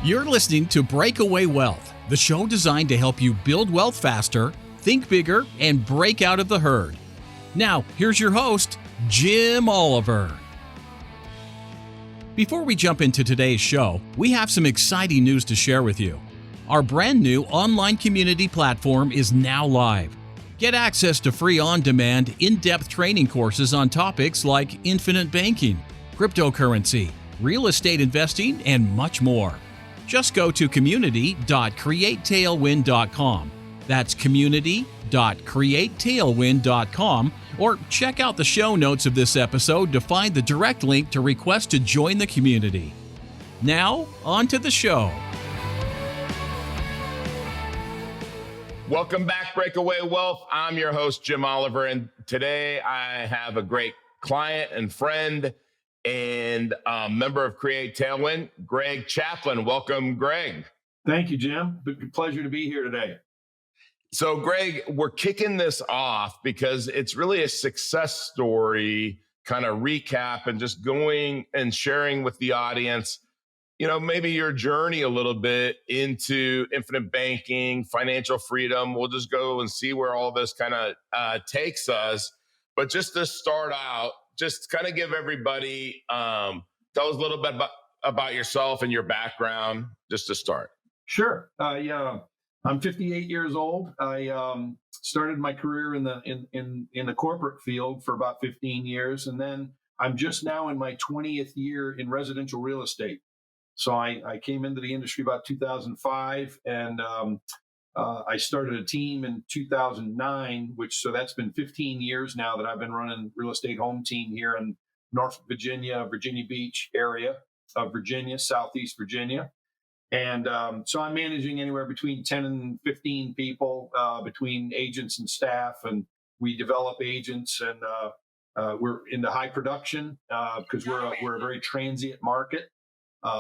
You're listening to Breakaway Wealth, the show designed to help you build wealth faster, think bigger, and break out of the herd. Now, here's your host, Jim Oliver. Before we jump into today's show, we have some exciting news to share with you. Our brand new online community platform is now live. Get access to free on-demand, in-depth training courses on topics like infinite banking, cryptocurrency, real estate investing, and much more. Just go to community.createtailwind.com. That's community.createtailwind.com, or check out the show notes of this episode to find the direct link to request to join the community. Now, on to the show. Welcome back, Breakaway Wealth. I'm your host, Jim Oliver, and today I have a great client and friend and member of CreateTailwind, Greg Chaplain. Welcome, Greg. Thank you, Jim. Pleasure to be here today. So, Greg, we're kicking this off because it's really a success story kind of recap and just going and sharing with the audience, you know, maybe your journey a little bit into infinite banking, financial freedom. We'll just go and see where all this kind of takes us. But just to start out, just kind of give everybody, tell us a little bit about yourself and your background, just to start. Sure. I'm 58 years old. I started my career in the corporate field for about 15 years, and then I'm just now in my 20th year in residential real estate. So I came into the industry about 2005, and I started a team in 2009, so that's been 15 years now that I've been running real estate home team here in Norfolk, Virginia, Virginia Beach area of Virginia, Southeast Virginia. And so I'm managing anywhere between 10 and 15 people between agents and staff, and we develop agents, and we're into high production because we're a very transient market.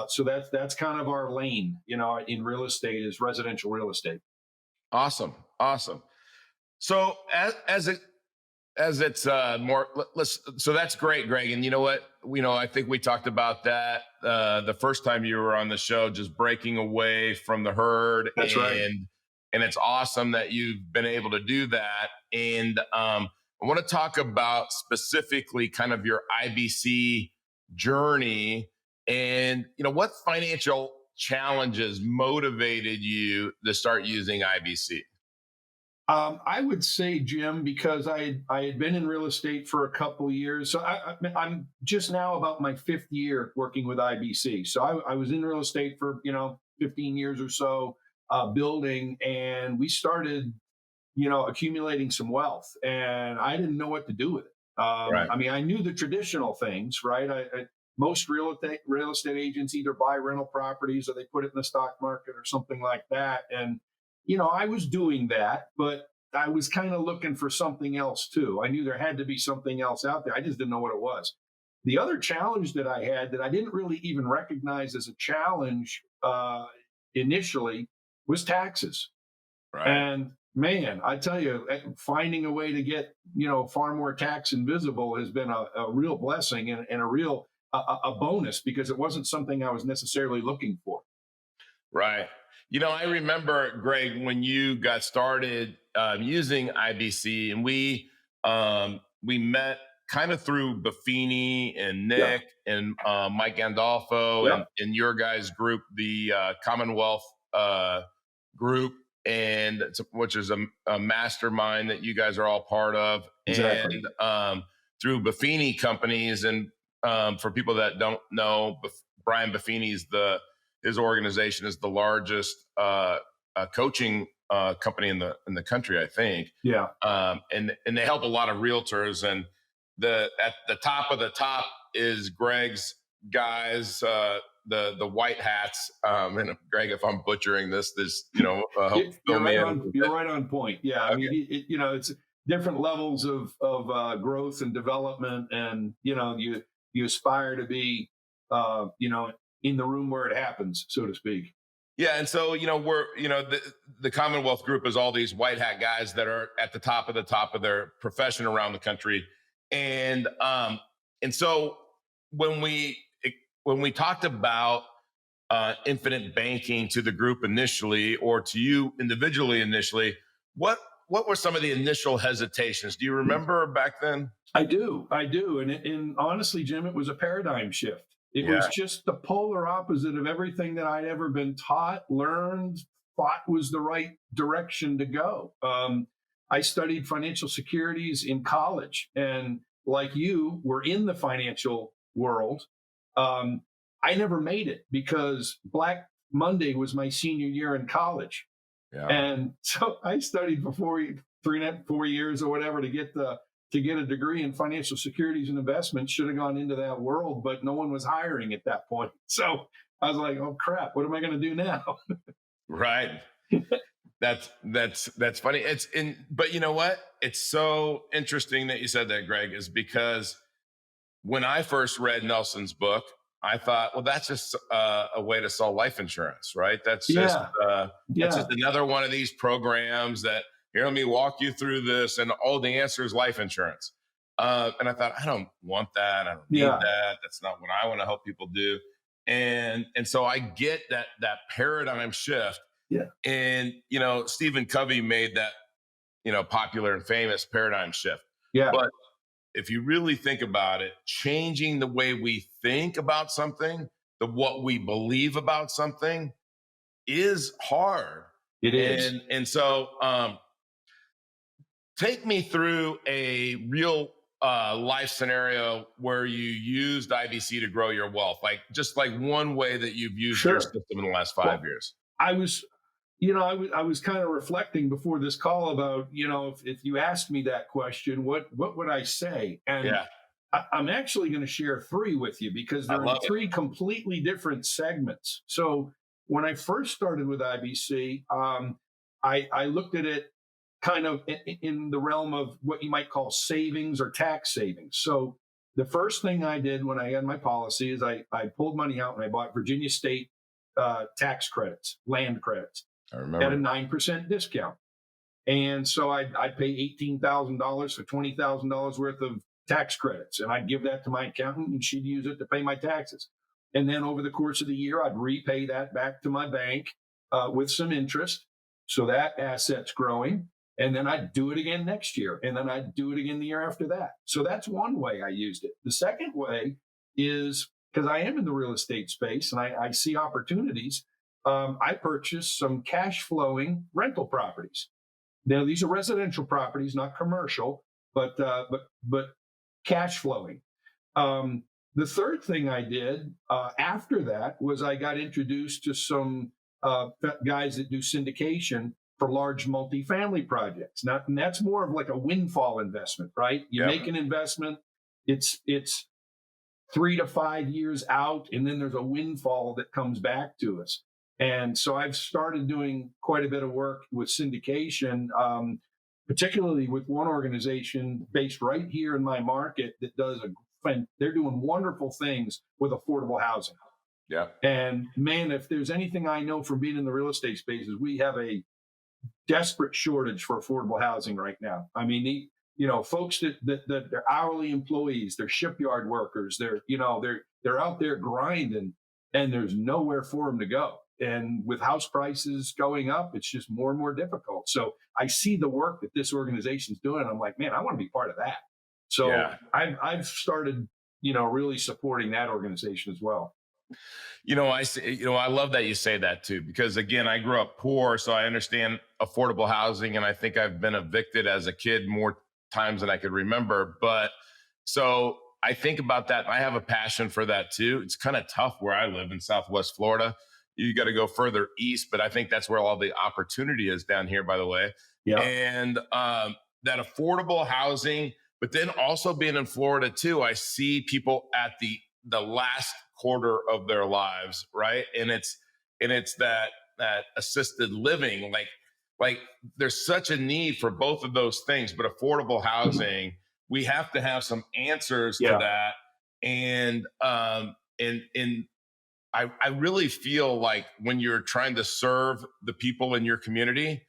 So that's kind of our lane, you know, in real estate is residential real estate. Awesome. So as it's more, so that's great, Greg. And you know what, I think we talked about that the first time you were on the show, just breaking away from the herd. That's right. And it's awesome that you've been able to do that. And I want to talk about specifically kind of your IBC journey and, what financial challenges motivated you to start using IBC? I would say, Jim, because I had been in real estate for a couple of years. So I'm just now about my 5th year working with IBC. So I was in real estate for, 15 years or so building, and we started, accumulating some wealth, and I didn't know what to do with it. Right. I mean, I knew the traditional things, right? Most real estate agents either buy rental properties or they put it in the stock market or something like that. And, I was doing that, but I was kind of looking for something else too. I knew there had to be something else out there. I just didn't know what it was. The other challenge that I had that I didn't really even recognize as a challenge initially was taxes. Right. And man, I tell you, finding a way to get, far more tax invisible has been a real blessing and a real a bonus, because it wasn't something I was necessarily looking for. Right. I remember, Greg, when you got started using IBC, and we met kind of through Buffini and Nick and Mike Gandolfo and your guys' group, the Commonwealth group, and which is a mastermind that you guys are all part of. Exactly. And through Buffini companies, and for people that don't know, Brian Buffini's his organization is the largest coaching company in the country, I think. Yeah. And they help a lot of realtors. And at the top of the top is Greg's guys, the white hats. And Greg, if I'm butchering this, help fill me in. You're right on point. Yeah. Okay. I mean, it's different levels of growth and development, and you aspire to be in the room where it happens, so to speak. Yeah. And so, we're, the Commonwealth group is all these white hat guys that are at the top of their profession around the country. And so when we talked about infinite banking to the group initially, or to you individually initially, what were some of the initial hesitations? Do you remember back then? I do. And honestly, Jim, it was a paradigm shift. It was Yeah. just the polar opposite of everything that I'd ever been taught, learned, thought was the right direction to go. I studied financial securities in college, and like you, were in the financial world. Um, I never made it because Black Monday was my senior year in college. Yeah. And so I studied for 4 years or whatever to get a degree in financial securities and investments. Should have gone into that world, but no one was hiring at that point. So I was like, oh crap, what am I going to do now? Right. That's funny. But you know what? It's so interesting that you said that, Greg, is because when I first read Nelson's book, I thought, well, that's just a way to sell life insurance, right? That's just that's just another one of these programs that, here, let me walk you through this, and all the answer is life insurance. And I thought, I don't want that. I don't need that. That's not what I want to help people do. And so I get that paradigm shift. Yeah. And Stephen Covey made that popular and famous paradigm shift. Yeah. But if you really think about it, changing the way we think about something, what we believe about something, is hard. It is. And so take me through a real life scenario where you used IBC to grow your wealth, like one way that you've used your system in the last 5 years. I was kind of reflecting before this call about, if you asked me that question, what would I say? And I'm actually going to share three with you because they're in three completely different segments. So when I first started with IBC, I looked at it kind of in the realm of what you might call savings or tax savings. So the first thing I did when I had my policy is I pulled money out and I bought Virginia State tax credits, land credits. I remember. At a 9% discount. And so I'd pay $18,000 for $20,000 worth of tax credits. And I'd give that to my accountant and she'd use it to pay my taxes. And then over the course of the year, I'd repay that back to my bank with some interest. So that asset's growing. And then I'd do it again next year. And then I'd do it again the year after that. So that's one way I used it. The second way is because I am in the real estate space and I see opportunities. I purchased some cash flowing rental properties. Now, these are residential properties, not commercial, but cash flowing. The third thing I did after that was I got introduced to some guys that do syndication for large multifamily projects. Now, and that's more of like a windfall investment, right? You make an investment, it's 3 to 5 years out, and then there's a windfall that comes back to us. And so I've started doing quite a bit of work with syndication, particularly with one organization based right here in my market that they're doing wonderful things with affordable housing. Yeah. And man, if there's anything I know from being in the real estate space is we have a desperate shortage for affordable housing right now. I mean, folks that they're hourly employees, they're shipyard workers, they're out there grinding, and there's nowhere for them to go. And with house prices going up, it's just more and more difficult. So I see the work that this organization's doing. I'm like, man, I want to be part of that. So I've started, really supporting that organization as well. I love that you say that too, because again, I grew up poor, so I understand affordable housing. And I think I've been evicted as a kid more times than I could remember. But so I think about that. I have a passion for that too. It's kind of tough where I live in Southwest Florida. You got to go further east, but I think that's where all the opportunity is down here, by the way. Yeah. And that affordable housing, but then also being in Florida too, I see people at the last quarter of their lives, right? And it's that assisted living, like there's such a need for both of those things, but affordable housing, we have to have some answers to that. And I really feel like when you're trying to serve the people in your community,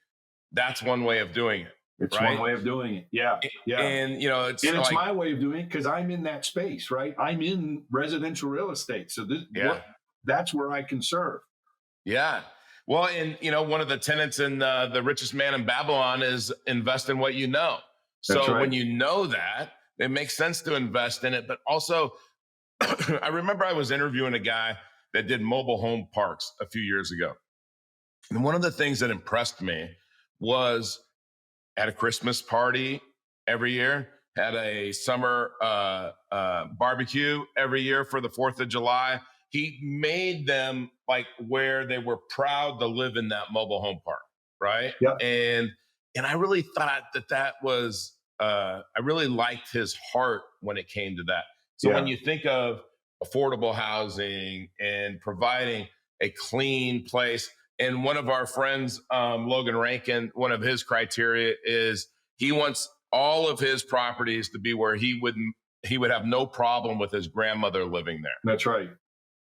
that's one way of doing it. It's one way of doing it. Yeah. And it's my way of doing it because I'm in that space, right? I'm in residential real estate. So that's where I can serve. Yeah. Well, and one of the tenets in The Richest Man in Babylon is invest in what you know. That's So right. when you know that, it makes sense to invest in it. But also, I remember I was interviewing a guy that did mobile home parks a few years ago. And one of the things that impressed me was at a Christmas party every year, had a summer barbecue every year for the 4th of July. He made them like where they were proud to live in that mobile home park, right? Yeah. And I really thought that was I really liked his heart when it came to that. So when you think of affordable housing and providing a clean place, and one of our friends, Logan Rankin, one of his criteria is he wants all of his properties to be where he would have no problem with his grandmother living there. That's right.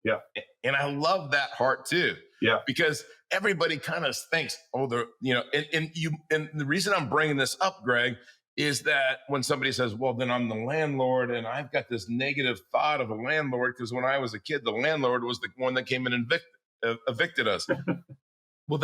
Yeah. And I love that heart too. Yeah. Because everybody kind of thinks, and the reason I'm bringing this up, Greg, is that when somebody says, well, then I'm the landlord and I've got this negative thought of a landlord because when I was a kid, the landlord was the one that came in and evicted us. Well,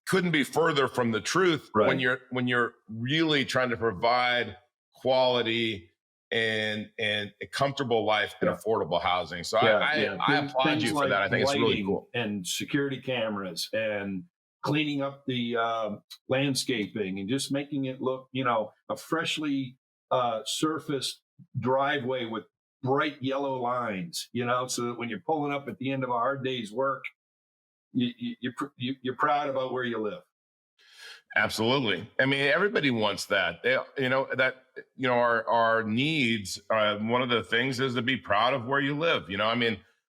couldn't be further from the truth. Right. when you're really trying to provide quality and a comfortable life and affordable housing. So I applaud you for that. I think it's really cool. And security cameras and cleaning up the landscaping and just making it look, a freshly surfaced driveway with bright yellow lines, so that when you're pulling up at the end of a hard day's work, you're proud about where you live. Absolutely. I mean, everybody wants that. Our needs. One of the things is to be proud of where you live.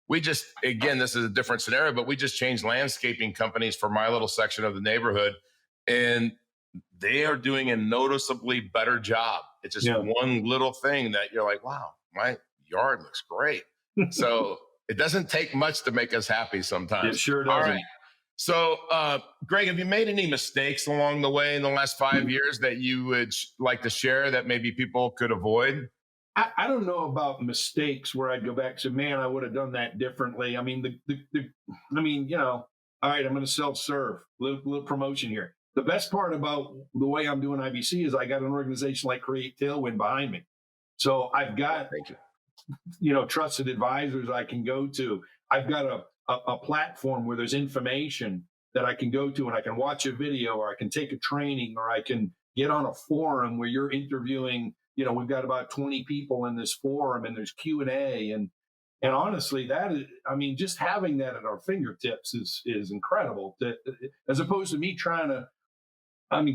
We just, again, this is a different scenario, but we just changed landscaping companies for my little section of the neighborhood, and they are doing a noticeably better job. It's just one little thing that you're like, wow, my yard looks great. So it doesn't take much to make us happy sometimes. It sure doesn't. All right. So, Greg, have you made any mistakes along the way in the last 5 years that you would like to share that maybe people could avoid? I don't know about mistakes where I'd go back and say, man, I would have done that differently. I mean, all right, I'm going to self-serve, little promotion here. The best part about the way I'm doing IBC is I got an organization like CreateTailwind behind me. So I've got, trusted advisors I can go to. I've got a platform where there's information that I can go to and I can watch a video or I can take a training or I can get on a forum where you're interviewing, we've got about 20 people in this forum and there's Q&A. And honestly, that is, just having that at our fingertips is incredible as opposed to me trying to,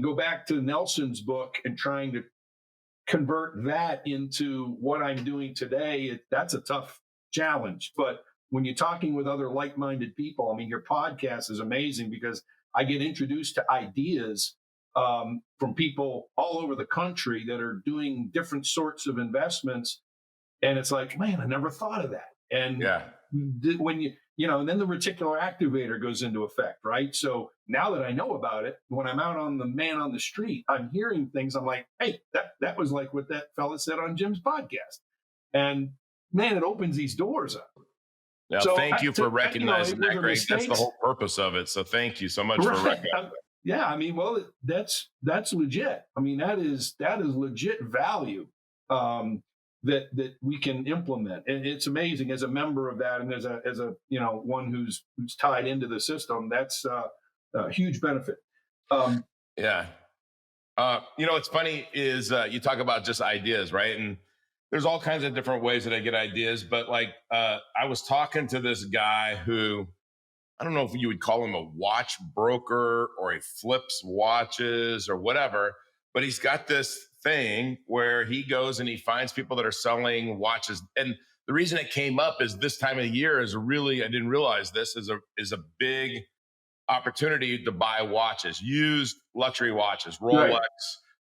go back to Nelson's book and trying to convert that into what I'm doing today. That's a tough challenge, but when you're talking with other like-minded people, your podcast is amazing because I get introduced to ideas from people all over the country that are doing different sorts of investments. And it's like, man, I never thought of that. And when and then the reticular activator goes into effect, right? So now that I know about it, when I'm out on the man on the street, I'm hearing things. I'm like, hey, that was like what that fella said on Jim's podcast. And man, it opens these doors up. Yeah, so thank you for recognizing that, Greg. That's the whole purpose of it. So thank you so much for recognizing that. That's legit. that is legit value that we can implement, and it's amazing as a member of that, and as a one who's tied into the system. That's a huge benefit. What's funny is you talk about just ideas, right? And there's all kinds of different ways that I get ideas, but I was talking to this guy who, I don't know if you would call him a watch broker or he flips watches or whatever, but he's got this thing where he goes and he finds people that are selling watches. And the reason it came up is this time of the year is really, I didn't realize this is a big opportunity to buy watches, used luxury watches, Rolex,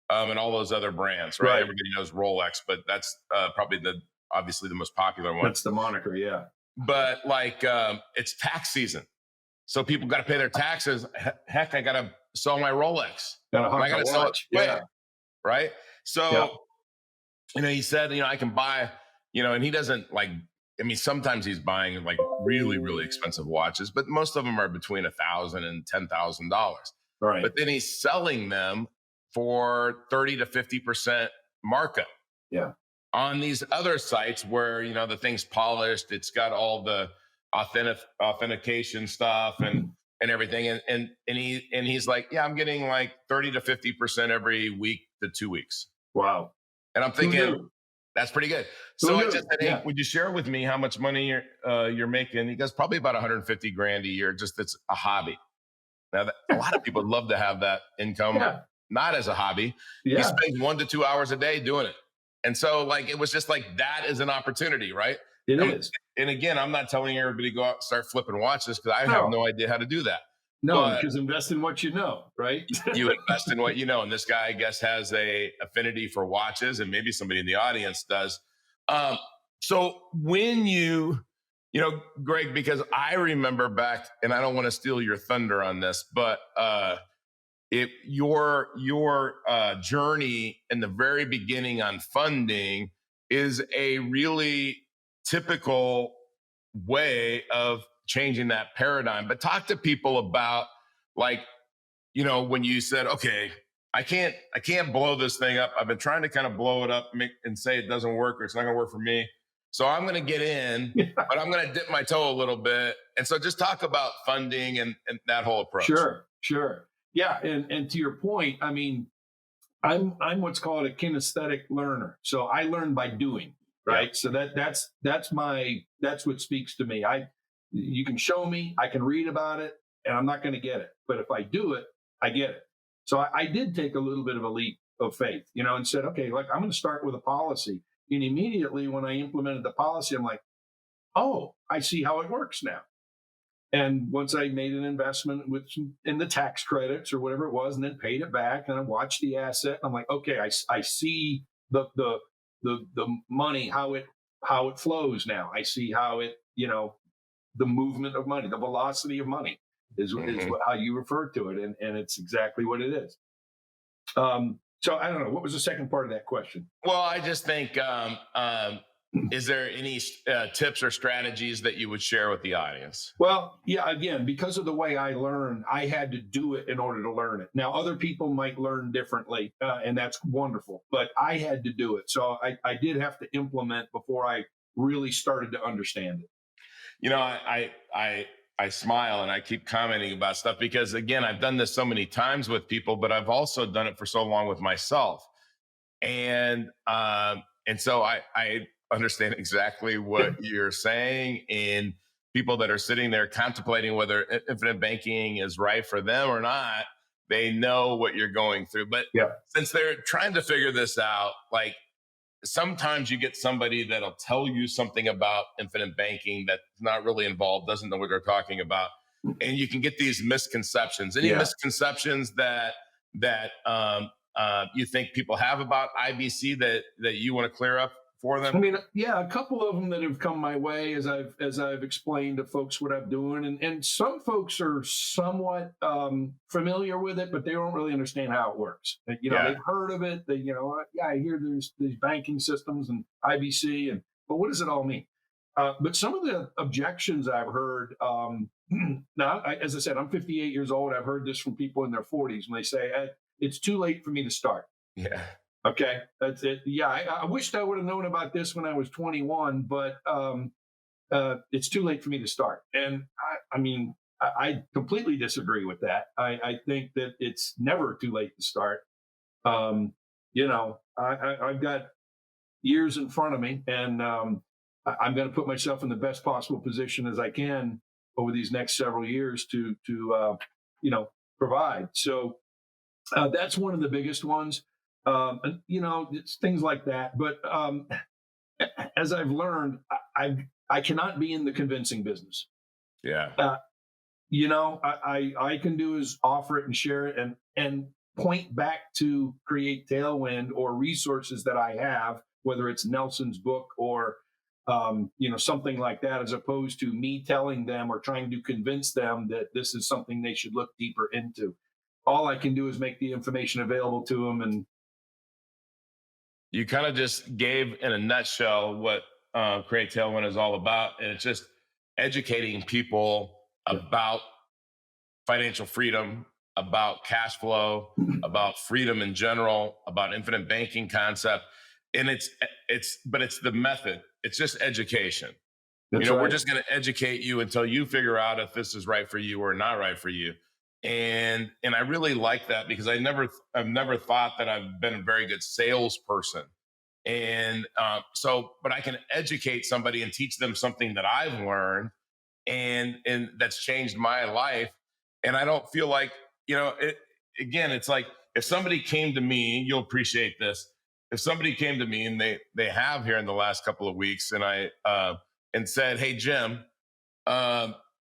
and all those other brands, right? Everybody knows Rolex, but that's probably obviously the most popular one. That's the moniker, yeah. But it's tax season. So people got to pay their taxes. Heck, I got to sell my Rolex. I got to sell it quick, right? So, he said, I can buy, and he doesn't I mean, sometimes he's buying like really, really expensive watches, but most of them are between $1,000 and $10,000. Right. But then he's selling them for 30 to 50% markup. Yeah. On these other sites where, the thing's polished, it's got all the authentication stuff and everything. And he's like, yeah, I'm getting like 30 to 50% every week to 2 weeks. Wow. And I'm thinking, that's pretty good. So I just said, hey, would you share with me how much money you're making? He goes, probably about 150 grand a year. Just it's a hobby. Now, a lot of people would love to have that income, not as a hobby. Yeah. He spends 1 to 2 hours a day doing it. And so like, it was just like, that is an opportunity, right? It is. And again, I'm not telling everybody to go out and start flipping watches because I have no idea how to do that. No, because invest in what you know, right? You invest in what you know. And this guy, I guess, has a affinity for watches, and maybe somebody in the audience does. So when Greg, because I remember back, and I don't want to steal your thunder on this, but your journey in the very beginning on funding is a really typical way of changing that paradigm. But talk to people about, like, when you said, okay, I can't blow this thing up. I've been trying to kind of blow it up and say it doesn't work or it's not going to work for me. So I'm going to get in, but I'm going to dip my toe a little bit. And so just talk about funding and that whole approach. Sure. Yeah. And to your point, I mean, I'm what's called a kinesthetic learner. So I learn by doing, right? Yeah. So that's what speaks to me. You can show me, I can read about it, and I'm not going to get it. But if I do it, I get it. So I did take a little bit of a leap of faith, and said, okay, like I'm going to start with a policy. And immediately when I implemented the policy, I'm like, oh, I see how it works now. And once I made an investment in the tax credits or whatever it was, and then paid it back, and I watched the asset, I'm like, okay, I see the money, how it flows now. I see how it, the movement of money, the velocity of money is how you refer to it. And it's exactly what it is. So I don't know. What was the second part of that question? Well, I just think, is there any tips or strategies that you would share with the audience? Well, yeah, again, because of the way I learn, I had to do it in order to learn it. Now, other people might learn differently, and that's wonderful, but I had to do it. So I did have to implement before I really started to understand it. I smile and I keep commenting about stuff because, again, I've done this so many times with people, but I've also done it for so long with myself. And so I understand exactly what you're saying. And people that are sitting there contemplating whether infinite banking is right for them or not, they know what you're going through. But since they're trying to figure this out, like, sometimes you get somebody that'll tell you something about infinite banking that's not really involved, doesn't know what they're talking about. And you can get these misconceptions. Any misconceptions that you think people have about IBC that you want to clear up for them? I mean, yeah, a couple of them that have come my way as I've explained to folks what I'm doing. And some folks are somewhat familiar with it, but they don't really understand how it works. They've heard of it. I hear there's these banking systems and IBC, but what does it all mean? But some of the objections I've heard, now, as I said, I'm 58 years old. I've heard this from people in their 40s when they say, it's too late for me to start. Yeah. Okay, that's it. Yeah, I wished I would have known about this when I was 21, but it's too late for me to start. And I completely disagree with that. I think that it's never too late to start. I've got years in front of me, and I'm going to put myself in the best possible position as I can over these next several years to provide. So that's one of the biggest ones. It's things like that. But as I've learned, I cannot be in the convincing business. Yeah. I can do is offer it and share it and point back to CreateTailwind or resources that I have, whether it's Nelson's book or something like that, as opposed to me telling them or trying to convince them that this is something they should look deeper into. All I can do is make the information available to them. And you kind of just gave in a nutshell what Create Tailwind is all about. And it's just educating people about financial freedom, about cash flow, about freedom in general, about infinite banking concept. And but it's the method. It's just education. That's We're right. just going to educate you until you figure out if this is right for you or not right for you. And I really like that because I've never thought that I've been a very good salesperson. And but I can educate somebody and teach them something that I've learned and that's changed my life. And I don't feel like, it's like if somebody came to me, you'll appreciate this. If somebody came to me, and they have here in the last couple of weeks, and and said, "Hey, Jim,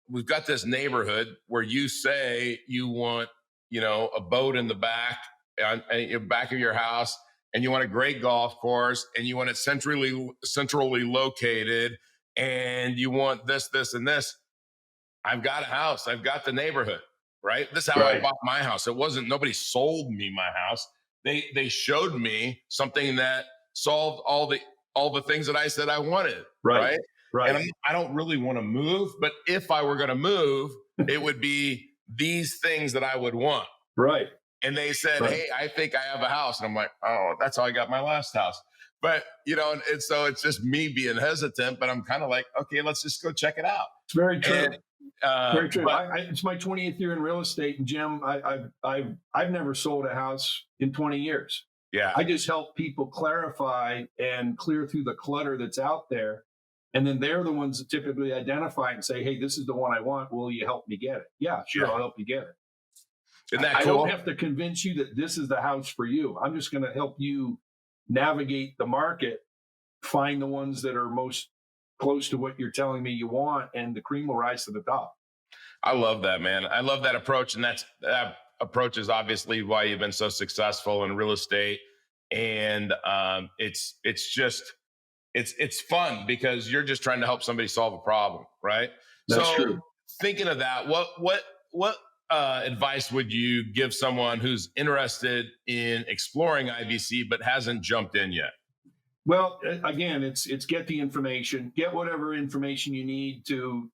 we've got this neighborhood where you say you want, a boat in the back of your house, and you want a great golf course, and you want it centrally located, and you want this, this, and this." I've got a house. I've got the neighborhood, right? This is how I bought my house. It wasn't, nobody sold me my house. They showed me something that solved all the things that I said I wanted, right? Right. And I don't really want to move, but if I were going to move, it would be these things that I would want. Right. And they said, "Hey, I think I have a house." And I'm like, "Oh, that's how I got my last house." But, and so it's just me being hesitant, but I'm kind of like, okay, let's just go check it out. It's very true. And, very true. It's my 20th year in real estate, and Jim, I've never sold a house in 20 years. Yeah. I just help people clarify and clear through the clutter that's out there. And then they're the ones that typically identify and say, "Hey, this is the one I want. Will you help me get it?" Yeah, sure. I'll help you get it. Isn't that I cool? don't have to convince you that this is the house for you. I'm just going to help you navigate the market, find the ones that are most close to what you're telling me you want, and the cream will rise to the top. I love that, man. I love that approach. And that approach is obviously why you've been so successful in real estate. And it's fun because you're just trying to help somebody solve a problem, right? That's true. Thinking of that, what advice would you give someone who's interested in exploring IBC but hasn't jumped in yet? Well, again, it's get the information, get whatever information you need to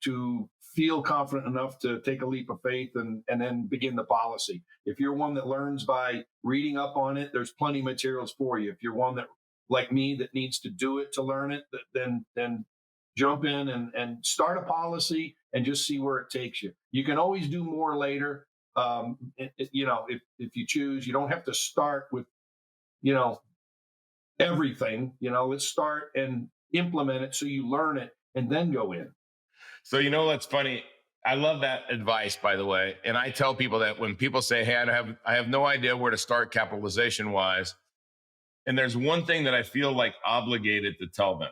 feel confident enough to take a leap of faith and then begin the policy. If you're one that learns by reading up on it, there's plenty of materials for you. If you're one that, like me, that needs to do it to learn it, then jump in and start a policy and just see where it takes you. You can always do more later. If you choose, you don't have to start with, everything. Let's start and implement it so you learn it and then go in. So, what's funny? I love that advice, by the way. And I tell people that when people say, "Hey, I have no idea where to start capitalization wise." And there's one thing that I feel like obligated to tell them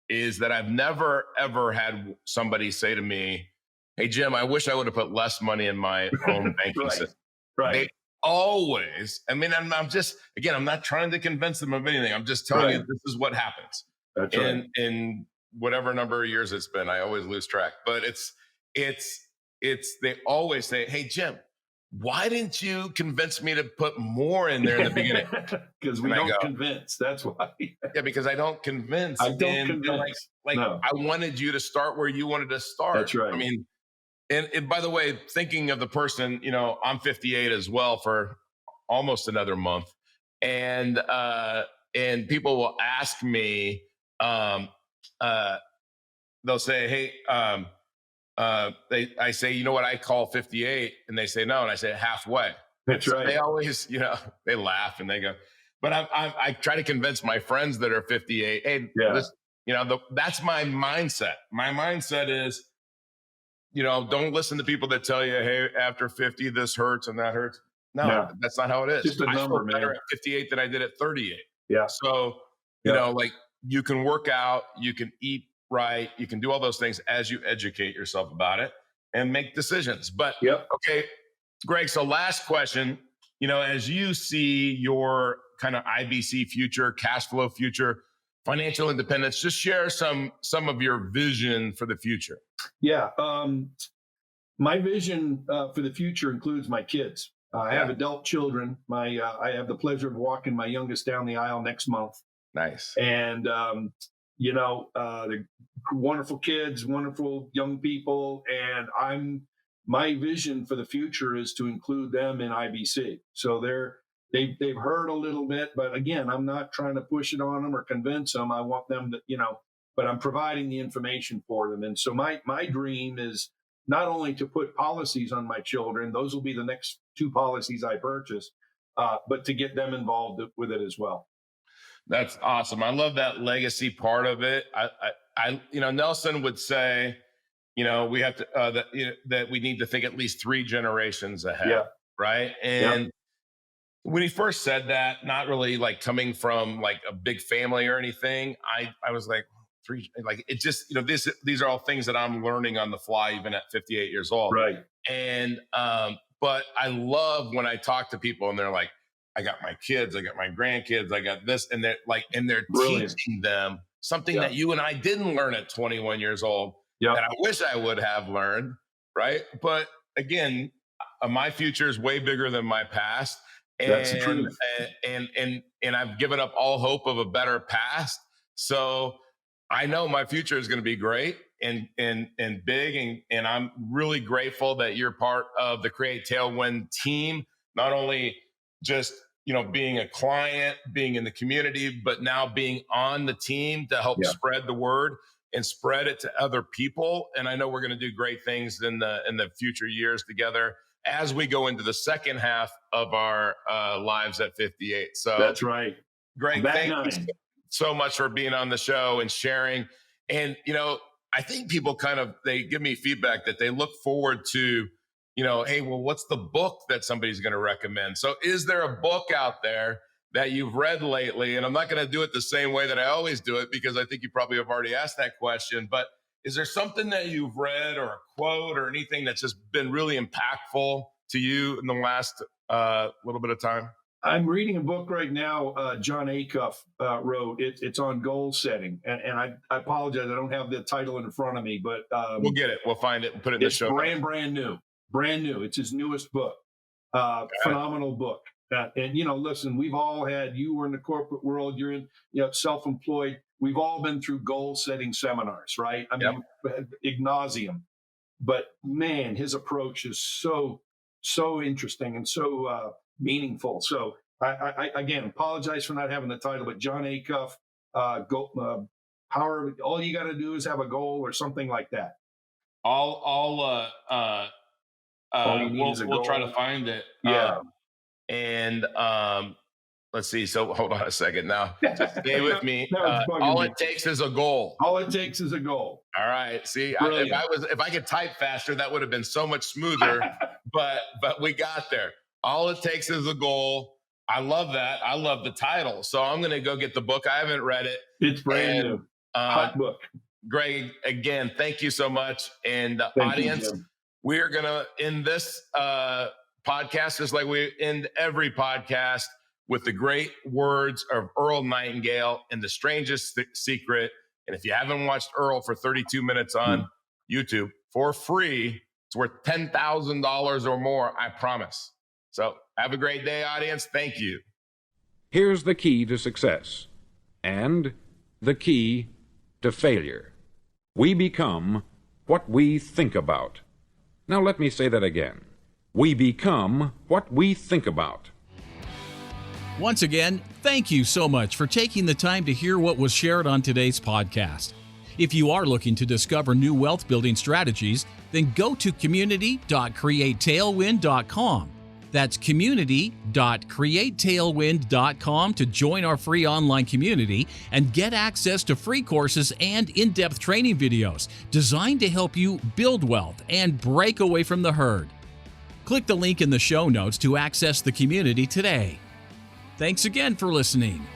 is that I've never, ever had somebody say to me, "Hey, Jim, I wish I would have put less money in my own banking system." Right. They always, I'm just, again, I'm not trying to convince them of anything. I'm just telling you this is what happens. That's right. In whatever number of years it's been, I always lose track. But they always say, "Hey, Jim, why didn't you convince me to put more in there in the beginning?" Because we don't convince. That's why. Yeah, because I don't convince. I don't convince. No. I wanted you to start where you wanted to start. That's right. I mean, and by the way, thinking of the person, I'm 58 as well for almost another month, and people will ask me, they'll say, "Hey," I say, "You know what I call 58?" And they say, "No," and I say, "Halfway." That's right. They always, they laugh and they go, but I try to convince my friends that are 58. Hey, that's my mindset. My mindset is, don't listen to people that tell you, "Hey, after 50, this hurts and that hurts." No, that's not how it is. Just a number, I feel better man. at 58 than I did at 38. Yeah. So, you can work out, you can eat right, you can do all those things as you educate yourself about it and make decisions. But okay, Greg, so last question, as you see your kind of IBC future, cash flow future, financial independence, just share some of your vision for the future. Yeah. My vision for the future includes my kids. I have adult children. I have the pleasure of walking my youngest down the aisle next month. Nice. And, they're wonderful kids, wonderful young people, and my vision for the future is to include them in IBC. So they've heard a little bit, but again, I'm not trying to push it on them or convince them. I want them to, but I'm providing the information for them. And so my dream is not only to put policies on my children, those will be the next 2 policies I purchase, but to get them involved with it as well. That's awesome. I love that legacy part of it. Nelson would say, we have to, that we need to think at least 3 generations ahead. Yeah. Right. And when he first said that, not really like coming from like a big family or anything, I was like, 3, like it just, these are all things that I'm learning on the fly, even at 58 years old. Right. And, but I love when I talk to people and they're like, I got my kids, I got my grandkids, I got this, and they're Brilliant. teaching them something that you and I didn't learn at 21 years old. And I wish I would have learned. Right. But again, my future is way bigger than my past. That's the truth. And I've given up all hope of a better past. So I know my future is going to be great and big. And I'm really grateful that you're part of the CreateTailwind team, not only just, being a client, being in the community, but now being on the team to help spread the word and spread it to other people. And I know we're going to do great things in the future years together as we go into the second half of our lives at 58. So that's right. Greg, thank you so much for being on the show and sharing. And, I think people they give me feedback that they look forward to, hey, well, what's the book that somebody's going to recommend? So is there a book out there that you've read lately? And I'm not going to do it the same way that I always do it, because I think you probably have already asked that question, but is there something that you've read or a quote or anything that's just been really impactful to you in the last little bit of time? I'm reading a book right now, John Acuff wrote. It's on goal setting. And I apologize, I don't have the title in front of me, but we'll get it. We'll find it and put it in the show. It's brand new. Brand new. It's his newest book. Phenomenal book. And, listen, we've all had, you were in the corporate world, you're in, self-employed. We've all been through goal setting seminars, right? I mean, ad nauseum. But man, his approach is so interesting and so meaningful. So I again, apologize for not having the title, but John Acuff, power. All you got to do is have a goal or something like that. We'll try to find it. Let's see. So hold on a second now. Just stay with me. All it takes is a goal. All it takes is a goal. All right. See, if I could type faster, that would have been so much smoother. but we got there. All it takes is a goal. I love that. I love the title. So I'm going to go get the book. I haven't read it. It's brand new. Hot book. Greg, again, thank you so much. And audience, we're going to end this podcast just like we end every podcast with the great words of Earl Nightingale and The Strangest Secret. And if you haven't watched Earl for 32 minutes on YouTube for free, it's worth $10,000 or more, I promise. So have a great day, audience. Thank you. Here's the key to success and the key to failure. We become what we think about. Now let me say that again. We become what we think about. Once again, thank you so much for taking the time to hear what was shared on today's podcast. If you are looking to discover new wealth building strategies, then go to community.createtailwind.com. That's community.createtailwind.com to join our free online community and get access to free courses and in-depth training videos designed to help you build wealth and break away from the herd. Click the link in the show notes to access the community today. Thanks again for listening.